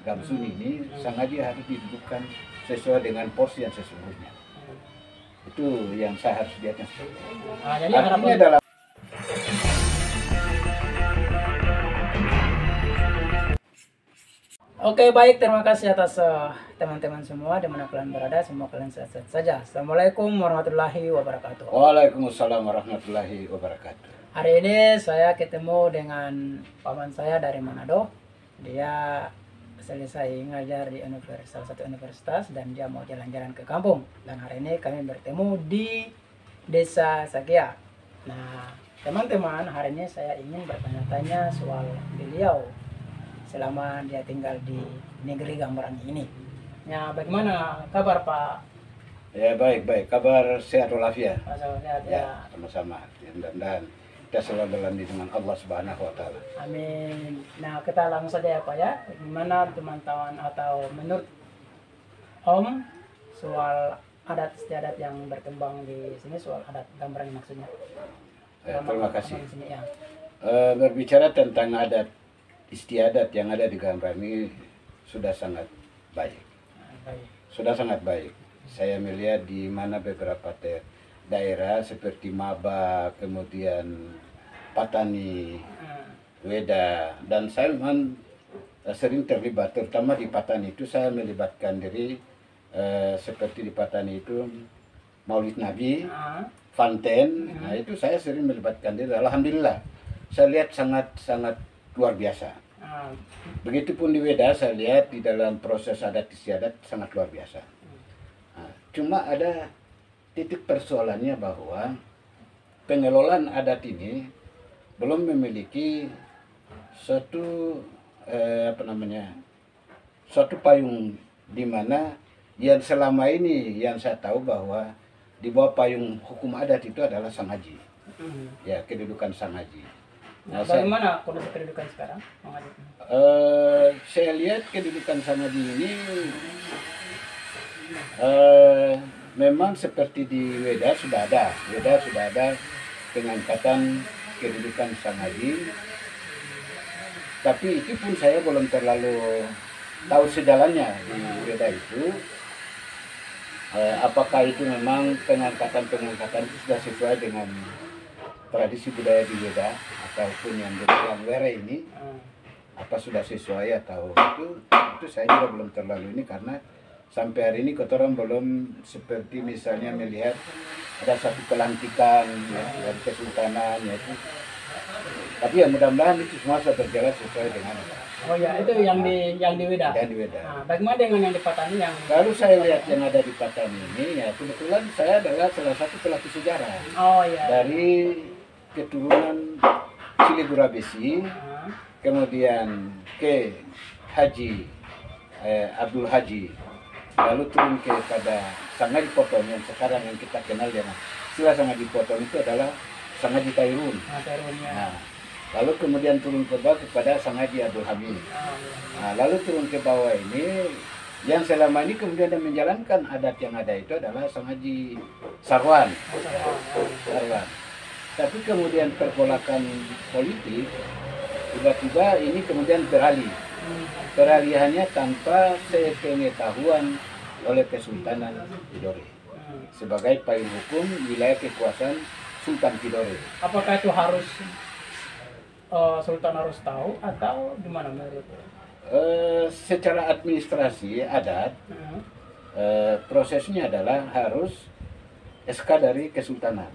Gamsun ini sengaja harus didudukkan sesuai dengan porsi yang sesungguhnya. Itu yang saya harus lihatnya. Jadi artinya dalam Oke, baik, terima kasih atas teman-teman semua dimana kalian berada, semua kalian sehat-sehat saja. Assalamualaikum warahmatullahi wabarakatuh. Waalaikumsalam warahmatullahi wabarakatuh. Hari ini saya ketemu dengan paman saya dari Manado. Dia selesai ngajar di salah satu universitas dan dia mau jalan-jalan ke kampung. Dan hari ini kami bertemu di Desa Sagia. Nah, teman-teman, hari ini saya ingin bertanya-tanya soal beliau selama dia tinggal di negeri Gambarangi ini. Ya, bagaimana kabar Pak? Ya, baik. Kabar sehat walafiat. Sehat Ya, sama-sama. Mudah-mudahan kita selalu dalam lindungan Allah Subhanahu wa taala. Amin. Nah, kita langsung saja ya Pak ya. Gimana teman-teman atau menurut Om soal adat istiadat yang berkembang di sini, soal adat Gambarangi maksudnya. Ya, terima kasih. Sini, ya. Berbicara tentang adat istiadat yang ada di Gambarangi sudah sangat baik. Sudah sangat baik. Saya melihat di mana beberapa daerah seperti Maba, kemudian Patani, Weda, dan saya memang sering terlibat, terutama di Patani itu saya melibatkan diri seperti di Patani itu Maulid Nabi, Fanten, nah itu saya sering melibatkan diri. Alhamdulillah, saya lihat sangat luar biasa. Begitupun di Weda saya lihat di dalam proses adat istiadat sangat luar biasa. Nah, cuma ada titik persoalannya bahwa pengelolaan adat ini belum memiliki suatu suatu payung di mana yang selama ini yang saya tahu bahwa di bawah payung hukum adat itu adalah sang haji. Ya, kedudukan sang haji. Nah, bagaimana kondisi kedudukan sekarang? Saya lihat kedudukan sang haji ini memang seperti di Weda sudah ada pengangkatan kedudukan sang haji, tapi itu pun saya belum terlalu tahu sejalannya di Weda itu. Apakah itu memang pengangkatan itu sudah sesuai dengan tradisi budaya di Weda ataupun yang Were ini, apa sudah sesuai atau itu saya juga belum terlalu ini, karena sampai hari ini kotoran belum seperti misalnya melihat ada satu pelantikan ya, dari kesultanan ya itu. Tapi ya mudah-mudahan itu semua sudah berjalan sesuai dengan. Oh ya, itu yang di Weda. Yang di Weda. Nah, bagaimana dengan yang di Patani yang? Lalu saya lihat yang ada di Patani ini ya kebetulan saya adalah salah satu pelaku sejarah. Oh ya. Dari keturunan Cilegura Besi, kemudian ke Haji Abdul Haji, lalu turun kepada Sang Haji Poton yang sekarang yang kita kenal dengan istilah Sang Haji Poton itu adalah Sang Haji Tairun. Nah, lalu kemudian turun ke bawah kepada Sang Haji Abdul Hamid. Nah, lalu turun ke bawah ini yang selama ini kemudian menjalankan adat yang ada itu adalah Sang Haji Sarwan. Tapi kemudian pergolakan politik tiba-tiba ini kemudian beralih. Peralihannya tanpa sepengetahuan oleh Kesultanan Tidore sebagai payung hukum wilayah kekuasaan Sultan Tidore. Apakah itu harus Sultan harus tahu atau gimana menurut? Secara administrasi adat prosesnya adalah harus SK dari Kesultanan.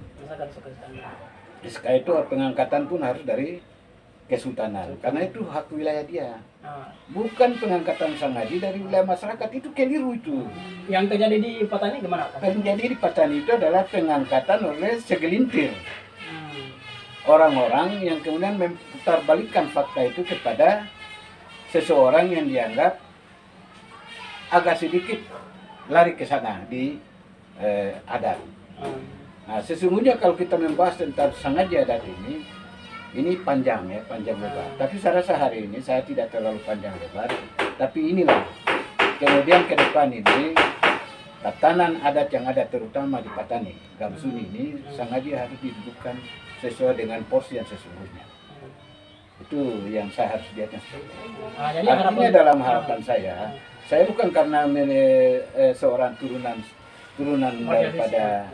SK itu pengangkatan pun harus dari Kesultanan, karena itu hak wilayah dia. Bukan pengangkatan sang haji dari wilayah masyarakat, itu keliru itu. Yang terjadi di Patani gimana? Yang terjadi di Patani itu adalah pengangkatan oleh segelintir orang-orang yang kemudian memutarbalikkan fakta itu kepada seseorang yang dianggap agak sedikit lari ke sana di adat. Nah, sesungguhnya kalau kita membahas tentang sang haji adat ini panjang ya, panjang lebar. Tapi saya rasa hari ini saya tidak terlalu panjang lebar. Tapi inilah kemudian ke depan ini tatanan adat yang ada terutama di Patani, Gamsun ini sang haji harus didudukkan sesuai dengan porsi yang sesungguhnya. Itu yang saya harus lihatnya. Jadi Artinya dalam harapan saya bukan karena seorang turunan daripada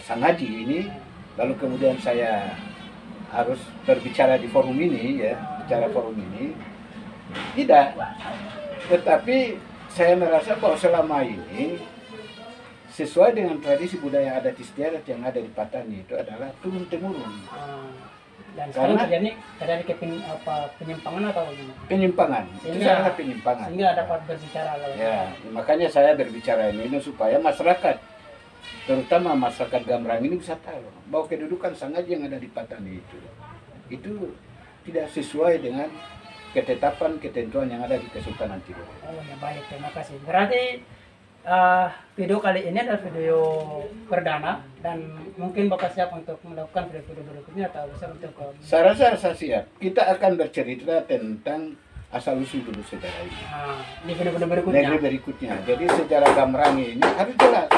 Sang Haji ini, lalu kemudian saya harus berbicara di forum ini, ya, bicara forum ini. Tidak. Tetapi saya merasa bahwa selama ini sesuai dengan tradisi budaya adat istiadat yang ada di Patani itu adalah turun temurun. Dan sekarang terjadi penyimpangan atau bagaimana? Penyimpangan. Itu sangat penyimpangan. Sehingga dapat berbicara lewat. Ya, makanya saya berbicara ini supaya masyarakat, terutama masyarakat Gambrang ini bisa tahu bahwa kedudukan Sang Haji yang ada di Patani itu tidak sesuai dengan ketetapan ketentuan yang ada di Kesultanan Tidore. Oh ya, baik, terima kasih. Berarti video kali ini adalah video perdana dan mungkin Bapak siap untuk melakukan video-video berikutnya atau bisa untuk saya rasa saya siap. Kita akan bercerita tentang asal usul dulu sejarah ini. Di video-video berikutnya. Jadi sejarah Gambrang ini harus jelas.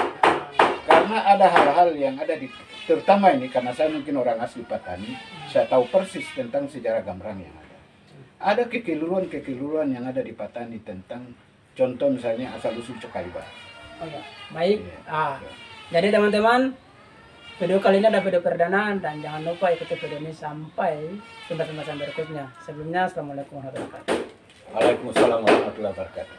Karena ada hal-hal yang ada di, terutama ini karena saya mungkin orang asli Patani, saya tahu persis tentang sejarah Gambrang yang ada. Ada kekeliruan yang ada di Patani tentang contoh misalnya asal usul Cokaliba. Oh ya, baik. Jadi teman-teman, video kali ini ada video perdana dan jangan lupa ikuti video ini sampai pembahasan berikutnya. Sebelumnya, assalamualaikum warahmatullahi wabarakatuh. Waalaikumsalam warahmatullahi wabarakatuh.